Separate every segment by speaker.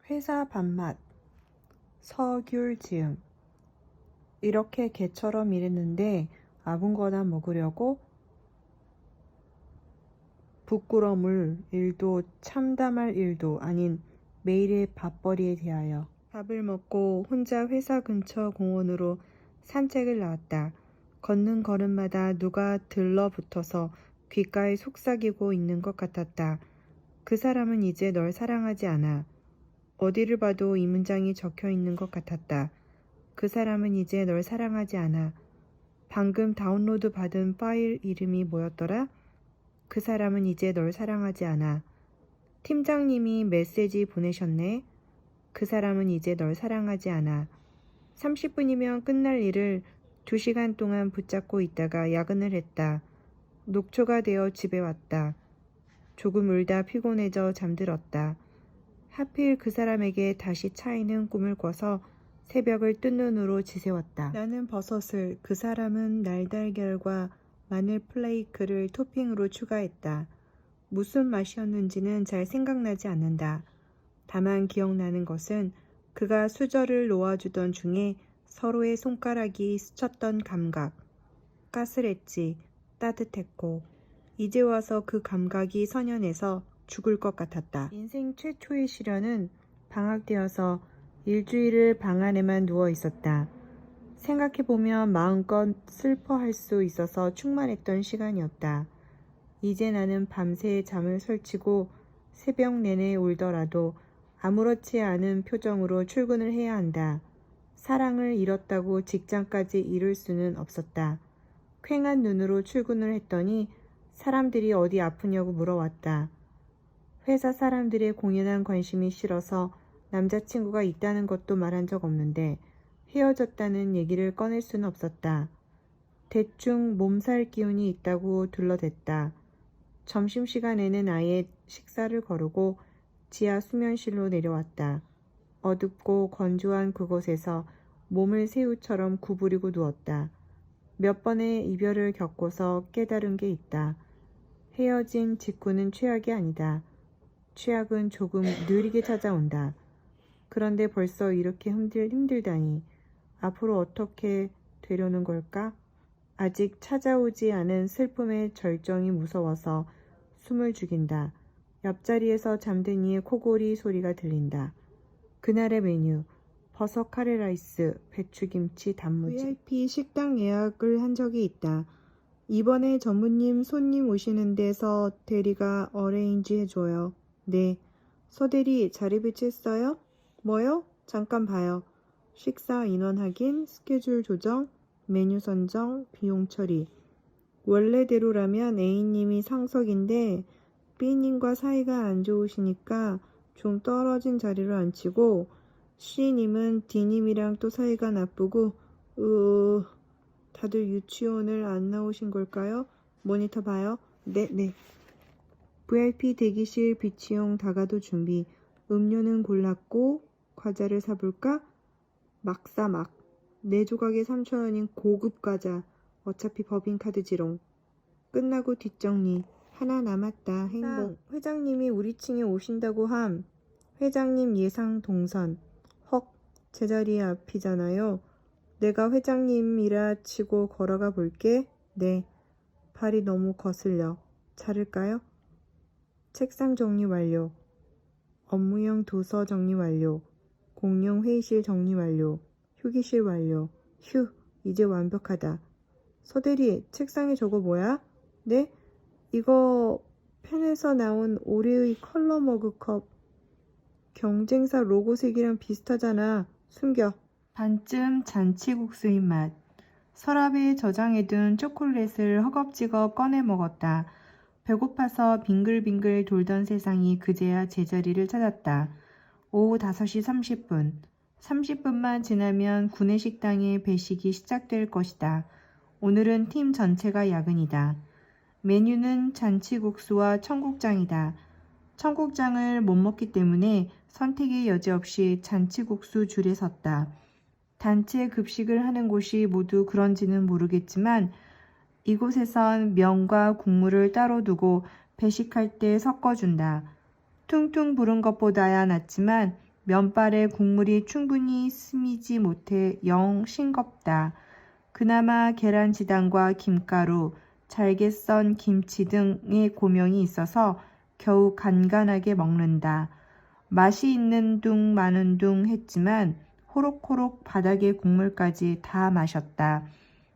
Speaker 1: 회사 밥맛, 서귤지음. 이렇게 개처럼 일했는데 아분거나 먹으려고? 부끄러울 일도 참담할 일도 아닌 매일의 밥벌이에 대하여. 밥을 먹고 혼자 회사 근처 공원으로 산책을 나왔다. 걷는 걸음마다 누가 들러붙어서 귓가에 속삭이고 있는 것 같았다. 그 사람은 이제 널 사랑하지 않아. 어디를 봐도 이 문장이 적혀 있는 것 같았다. 그 사람은 이제 널 사랑하지 않아. 방금 다운로드 받은 파일 이름이 뭐였더라? 그 사람은 이제 널 사랑하지 않아. 팀장님이 메시지 보내셨네. 그 사람은 이제 널 사랑하지 않아. 30분이면 끝날 일을 2시간 동안 붙잡고 있다가 야근을 했다. 녹초가 되어 집에 왔다. 조금 울다 피곤해져 잠들었다. 하필 그 사람에게 다시 차이는 꿈을 꿔서 새벽을 뜬 눈으로 지새웠다. 나는 버섯을, 그 사람은 날달걀과 마늘 플레이크를 토핑으로 추가했다. 무슨 맛이었는지는 잘 생각나지 않는다. 다만 기억나는 것은 그가 수저를 놓아주던 중에 서로의 손가락이 스쳤던 감각. 까슬했지, 따뜻했고, 이제 와서 그 감각이 선연해서 죽을 것 같았다. 인생 최초의 시련은 방학 때여서 일주일을 방 안에만 누워 있었다. 생각해보면 마음껏 슬퍼할 수 있어서 충만했던 시간이었다. 이제 나는 밤새 잠을 설치고 새벽 내내 울더라도 아무렇지 않은 표정으로 출근을 해야 한다. 사랑을 잃었다고 직장까지 잃을 수는 없었다. 퀭한 눈으로 출근을 했더니 사람들이 어디 아프냐고 물어왔다. 회사 사람들의 공연한 관심이 싫어서 남자친구가 있다는 것도 말한 적 없는데 헤어졌다는 얘기를 꺼낼 수는 없었다. 대충 몸살 기운이 있다고 둘러댔다. 점심시간에는 아예 식사를 거르고 지하 수면실로 내려왔다. 어둡고 건조한 그곳에서 몸을 새우처럼 구부리고 누웠다. 몇 번의 이별을 겪고서 깨달은 게 있다. 헤어진 직후는 최악이 아니다. 최악은 조금 느리게 찾아온다. 그런데 벌써 이렇게 힘들다니. 앞으로 어떻게 되려는 걸까? 아직 찾아오지 않은 슬픔의 절정이 무서워서 숨을 죽인다. 옆자리에서 잠든 이의 코골이 소리가 들린다. 그날의 메뉴, 버섯 카레라이스, 배추김치, 단무지. VIP 식당 예약을 한 적이 있다. 이번에 전무님 손님 오시는 데서 대리가 어레인지 해줘요. 네. 서대리 자리 배치했어요? 뭐요? 잠깐 봐요. 식사 인원 확인, 스케줄 조정, 메뉴 선정, 비용 처리. 원래대로라면 A님이 상석인데 B님과 사이가 안 좋으시니까 좀 떨어진 자리로 앉히고 C님은 D님이랑 또 사이가 나쁘고 다들 유치원을 안 나오신 걸까요? 모니터 봐요. 네. VIP 대기실 비치용 다가도 준비. 음료는 골랐고 과자를 사볼까? 막 사 막. 4조각에 3,000원인 고급 과자. 어차피 법인카드지롱. 끝나고 뒷정리. 하나 남았다. 행복. 회장님이 우리 층에 오신다고 함. 회장님 예상 동선. 헉, 제자리 앞이잖아요. 내가 회장님이라 치고 걸어가 볼게. 네. 발이 너무 거슬려. 자를까요? 책상 정리 완료. 업무용 도서 정리 완료. 공용 회의실 정리 완료. 휴게실 완료. 휴, 이제 완벽하다. 서대리, 책상에 저거 뭐야? 네? 이거 펜에서 나온 올해의 컬러 머그컵. 경쟁사 로고색이랑 비슷하잖아. 숨겨. 반쯤 잔치국수인 맛. 서랍에 저장해둔 초콜릿을 허겁지겁 꺼내 먹었다. 배고파서 빙글빙글 돌던 세상이 그제야 제자리를 찾았다. 오후 5시 30분. 30분만 지나면 구내식당의 배식이 시작될 것이다. 오늘은 팀 전체가 야근이다. 메뉴는 잔치국수와 청국장이다. 청국장을 못 먹기 때문에 선택의 여지 없이 잔치국수 줄에 섰다. 단체 급식을 하는 곳이 모두 그런지는 모르겠지만 이곳에선 면과 국물을 따로 두고 배식할 때 섞어준다. 퉁퉁 부은 것보다야 낫지만 면발에 국물이 충분히 스미지 못해 영 싱겁다. 그나마 계란지단과 김가루, 잘게 썬 김치 등의 고명이 있어서 겨우 간간하게 먹는다. 맛이 있는 둥 마는 둥 했지만 호록호록 바닥의 국물까지 다 마셨다.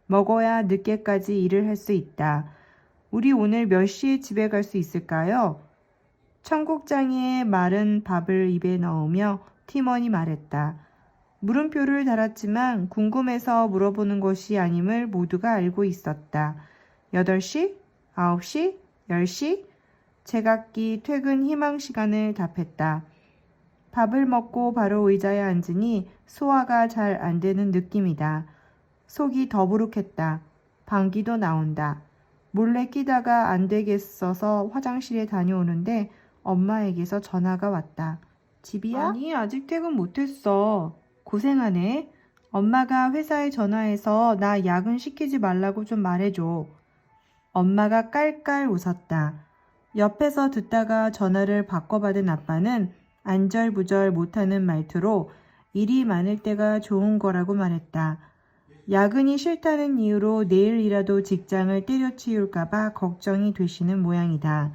Speaker 1: 먹어야 늦게까지 일을 할 수 있다. 우리 오늘 몇 시에 집에 갈 수 있을까요? 청국장에 마른 밥을 입에 넣으며 팀원이 말했다. 물음표를 달았지만 궁금해서 물어보는 것이 아님을 모두가 알고 있었다. 8시? 9시? 10시? 제각기 퇴근 희망 시간을 답했다. 밥을 먹고 바로 의자에 앉으니 소화가 잘 안 되는 느낌이다. 속이 더부룩했다. 방귀도 나온다. 몰래 끼다가 안 되겠어서 화장실에 다녀오는데 엄마에게서 전화가 왔다. 집이야? 아니, 아직 퇴근 못했어. 고생하네. 엄마가 회사에 전화해서 나 야근 시키지 말라고 좀 말해줘. 엄마가 깔깔 웃었다. 옆에서 듣다가 전화를 바꿔받은 아빠는 안절부절 못하는 말투로 일이 많을 때가 좋은 거라고 말했다. 야근이 싫다는 이유로 내일이라도 직장을 때려치울까봐 걱정이 되시는 모양이다.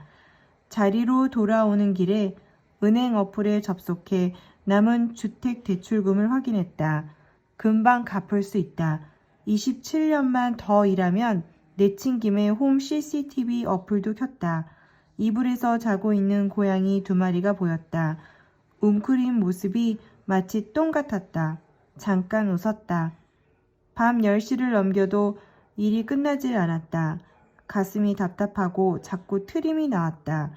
Speaker 1: 자리로 돌아오는 길에 은행 어플에 접속해 남은 주택 대출금을 확인했다. 금방 갚을 수 있다. 27년만 더 일하면 내친 김에 홈 CCTV 어플도 켰다. 이불에서 자고 있는 고양이 2마리가 보였다. 웅크린 모습이 마치 똥 같았다. 잠깐 웃었다. 밤 10시를 넘겨도 일이 끝나질 않았다. 가슴이 답답하고 자꾸 트림이 나왔다.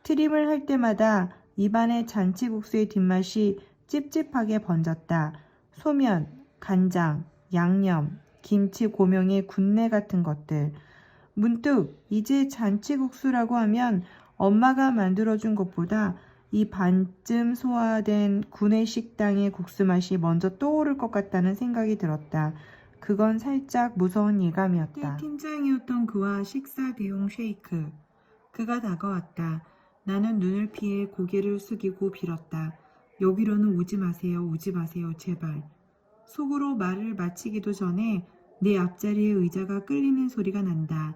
Speaker 1: 트림을 할 때마다 입안에 잔치국수의 뒷맛이 찝찝하게 번졌다. 소면, 간장, 양념, 김치 고명의 군내 같은 것들. 문득 이제 잔치국수라고 하면 엄마가 만들어준 것보다 이 반쯤 소화된 구내식당의 국수 맛이 먼저 떠오를 것 같다는 생각이 들었다. 그건 살짝 무서운 예감이었다. 팀장이었던 그와 식사 대용 쉐이크. 그가 다가왔다. 나는 눈을 피해 고개를 숙이고 빌었다. 여기로는 오지 마세요. 오지 마세요. 제발. 속으로 말을 마치기도 전에 내 앞자리의 의자가 끌리는 소리가 난다.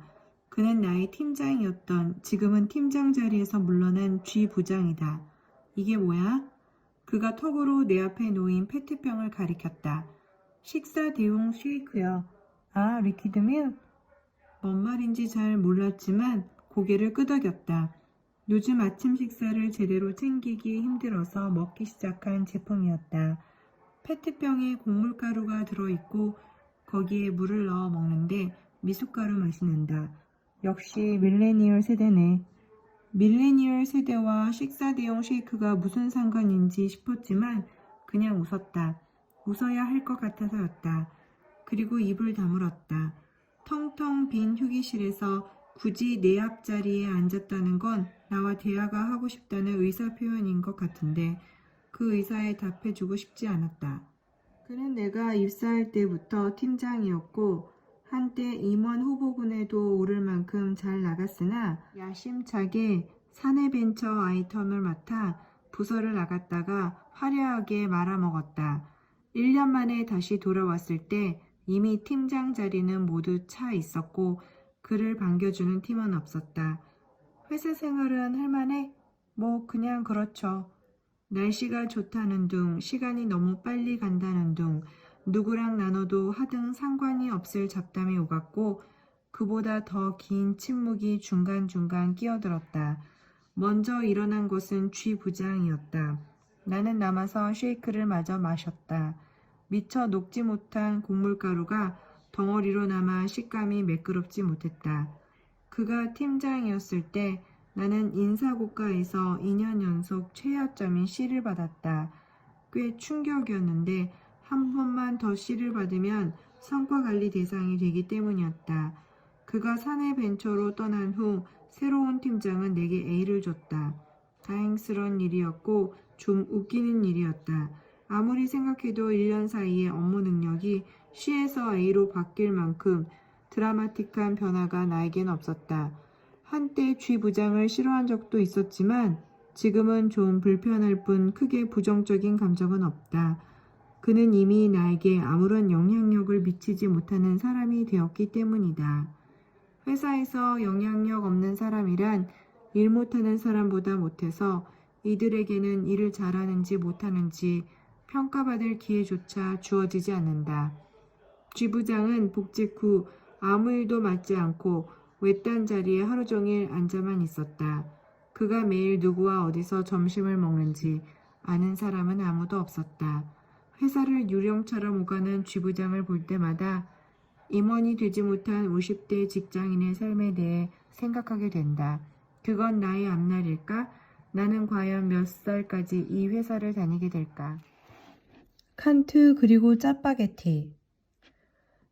Speaker 1: 그는 나의 팀장이었던 지금은 팀장 자리에서 물러난 G 부장이다. 이게 뭐야? 그가 턱으로 내 앞에 놓인 페트병을 가리켰다. 식사 대용 쉐이크요. 아, 리퀴드밀? 뭔 말인지 잘 몰랐지만 고개를 끄덕였다. 요즘 아침 식사를 제대로 챙기기 힘들어서 먹기 시작한 제품이었다. 페트병에 곡물가루가 들어있고 거기에 물을 넣어 먹는데 미숫가루 맛이 난다. 역시 밀레니얼 세대네. 밀레니얼 세대와 식사 대용 쉐이크가 무슨 상관인지 싶었지만 그냥 웃었다. 웃어야 할 것 같아서였다. 그리고 입을 다물었다. 텅텅 빈 휴게실에서 굳이 내 앞자리에 앉았다는 건 나와 대화가 하고 싶다는 의사표현인 것 같은데 그 의사에 답해주고 싶지 않았다. 그는 내가 입사할 때부터 팀장이었고 한때 임원 후보군에도 오를 만큼 잘 나갔으나 야심차게 사내벤처 아이템을 맡아 부서를 나갔다가 화려하게 말아먹었다. 1년 만에 다시 돌아왔을 때 이미 팀장 자리는 모두 차 있었고 그를 반겨주는 팀은 없었다. 회사 생활은 할만해? 뭐 그냥 그렇죠. 날씨가 좋다는 둥, 시간이 너무 빨리 간다는 둥, 누구랑 나눠도 하등 상관이 없을 잡담이 오갔고 그보다 더 긴 침묵이 중간중간 끼어들었다. 먼저 일어난 것은 G 부장이었다. 나는 남아서 쉐이크를 마저 마셨다. 미처 녹지 못한 곡물가루가 덩어리로 남아 식감이 매끄럽지 못했다. 그가 팀장이었을 때 나는 인사고과에서 2년 연속 최하점인 C를 받았다. 꽤 충격이었는데 한 번만 더 C를 받으면 성과관리 대상이 되기 때문이었다. 그가 사내 벤처로 떠난 후 새로운 팀장은 내게 A를 줬다. 다행스러운 일이었고 좀 웃기는 일이었다. 아무리 생각해도 1년 사이에 업무 능력이 C에서 A로 바뀔 만큼 드라마틱한 변화가 나에겐 없었다. 한때 G 부장을 싫어한 적도 있었지만 지금은 좀 불편할 뿐 크게 부정적인 감정은 없다. 그는 이미 나에게 아무런 영향력을 미치지 못하는 사람이 되었기 때문이다. 회사에서 영향력 없는 사람이란 일 못하는 사람보다 못해서 이들에게는 일을 잘하는지 못하는지 평가받을 기회조차 주어지지 않는다. 쥐부장은 복직 후 아무 일도 맡지 않고 외딴 자리에 하루 종일 앉아만 있었다. 그가 매일 누구와 어디서 점심을 먹는지 아는 사람은 아무도 없었다. 회사를 유령처럼 오가는 쥐부장을 볼 때마다 임원이 되지 못한 50대 직장인의 삶에 대해 생각하게 된다. 그건 나의 앞날일까? 나는 과연 몇 살까지 이 회사를 다니게 될까? 칸트 그리고 짜파게티.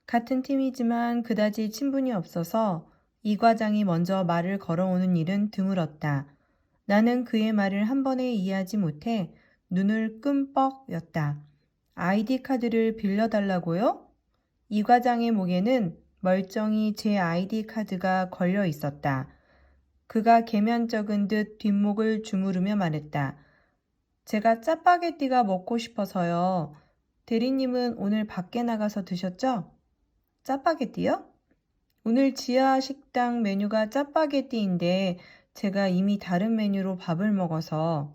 Speaker 1: 같은 팀이지만 그다지 친분이 없어서 이 과장이 먼저 말을 걸어오는 일은 드물었다. 나는 그의 말을 한 번에 이해하지 못해 눈을 끔뻑였다. 아이디 카드를 빌려달라고요? 이 과장의 목에는 멀쩡히 제 아이디 카드가 걸려 있었다. 그가 계면적은 듯 뒷목을 주무르며 말했다. 제가 짜파게티가 먹고 싶어서요. 대리님은 오늘 밖에 나가서 드셨죠? 짜파게티요? 오늘 지하 식당 메뉴가 짜파게티인데 제가 이미 다른 메뉴로 밥을 먹어서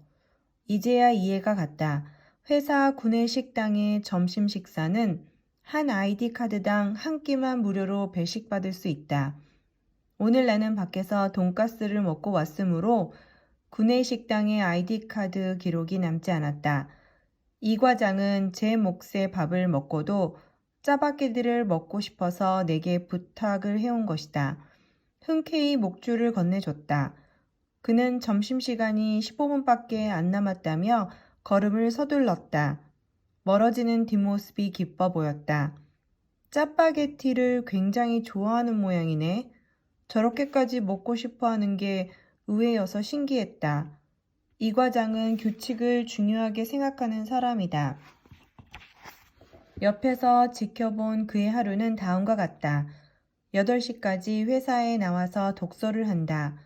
Speaker 1: 이제야 이해가 갔다. 회사 구내 식당의 점심 식사는 한 아이디 카드당 한 끼만 무료로 배식받을 수 있다. 오늘 나는 밖에서 돈가스를 먹고 왔으므로 구내 식당의 아이디 카드 기록이 남지 않았다. 이 과장은 제 몫의 밥을 먹고도 짜파게티를 먹고 싶어서 내게 부탁을 해온 것이다. 흔쾌히 목줄을 건네줬다. 그는 점심시간이 15분밖에 안 남았다며 걸음을 서둘렀다. 멀어지는 뒷모습이 기뻐 보였다. 짜파게티를 굉장히 좋아하는 모양이네. 저렇게까지 먹고 싶어하는 게 의외여서 신기했다. 이 과장은 규칙을 중요하게 생각하는 사람이다. 옆에서 지켜본 그의 하루는 다음과 같다. 8시까지 회사에 나와서 독서를 한다.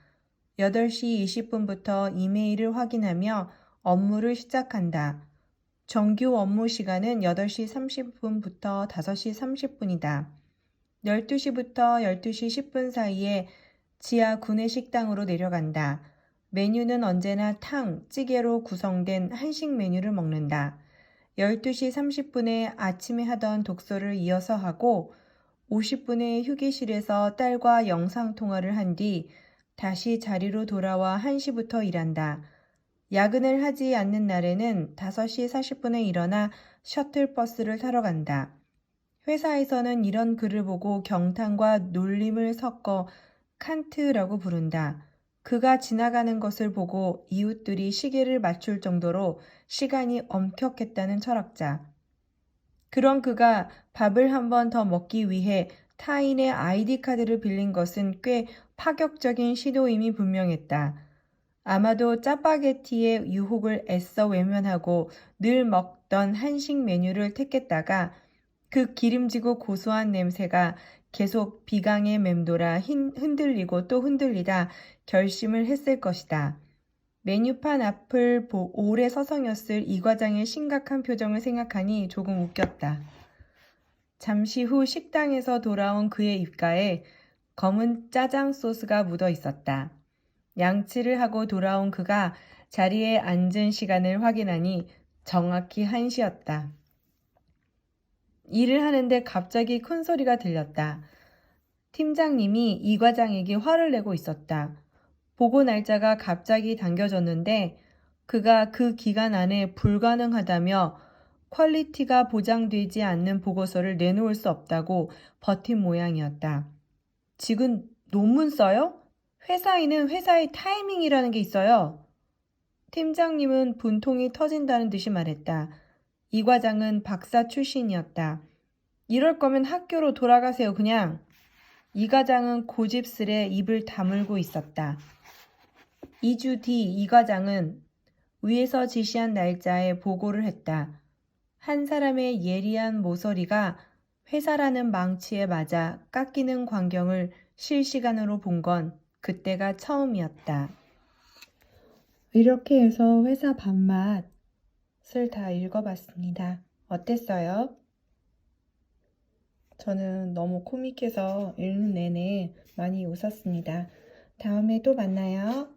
Speaker 1: 8시 20분부터 이메일을 확인하며 업무를 시작한다. 정규 업무 시간은 8시 30분부터 5시 30분이다. 12시부터 12시 10분 사이에 지하 구내 식당으로 내려간다. 메뉴는 언제나 탕, 찌개로 구성된 한식 메뉴를 먹는다. 12시 30분에 아침에 하던 독서를 이어서 하고 50분의 휴게실에서 딸과 영상통화를 한 뒤 다시 자리로 돌아와 1시부터 일한다. 야근을 하지 않는 날에는 5시 40분에 일어나 셔틀버스를 타러 간다. 회사에서는 이런 글을 보고 경탄과 놀림을 섞어 칸트라고 부른다. 그가 지나가는 것을 보고 이웃들이 시계를 맞출 정도로 시간이 엄격했다는 철학자. 그런 그가 밥을 한 번 더 먹기 위해 타인의 아이디 카드를 빌린 것은 꽤 파격적인 시도임이 분명했다. 아마도 짜파게티의 유혹을 애써 외면하고 늘 먹던 한식 메뉴를 택했다가 그 기름지고 고소한 냄새가 계속 비강에 맴돌아 흔들리고 또 흔들리다 결심을 했을 것이다. 메뉴판 앞을 오래 서성였을 이 과장의 심각한 표정을 생각하니 조금 웃겼다. 잠시 후 식당에서 돌아온 그의 입가에 검은 짜장 소스가 묻어 있었다. 양치를 하고 돌아온 그가 자리에 앉은 시간을 확인하니 정확히 1시였다. 일을 하는데 갑자기 큰 소리가 들렸다. 팀장님이 이 과장에게 화를 내고 있었다. 보고 날짜가 갑자기 당겨졌는데 그가 그 기간 안에 불가능하다며 퀄리티가 보장되지 않는 보고서를 내놓을 수 없다고 버틴 모양이었다. 지금 논문 써요? 회사에는 회사의 타이밍이라는 게 있어요. 팀장님은 분통이 터진다는 듯이 말했다. 이 과장은 박사 출신이었다. 이럴 거면 학교로 돌아가세요, 그냥. 이 과장은 고집스레 입을 다물고 있었다. 2주 뒤 이 과장은 위에서 지시한 날짜에 보고를 했다. 한 사람의 예리한 모서리가 회사라는 망치에 맞아 깎이는 광경을 실시간으로 본 건 그때가 처음이었다. 이렇게 해서 회사 밥맛을 다 읽어봤습니다. 어땠어요? 저는 너무 코믹해서 읽는 내내 많이 웃었습니다. 다음에 또 만나요.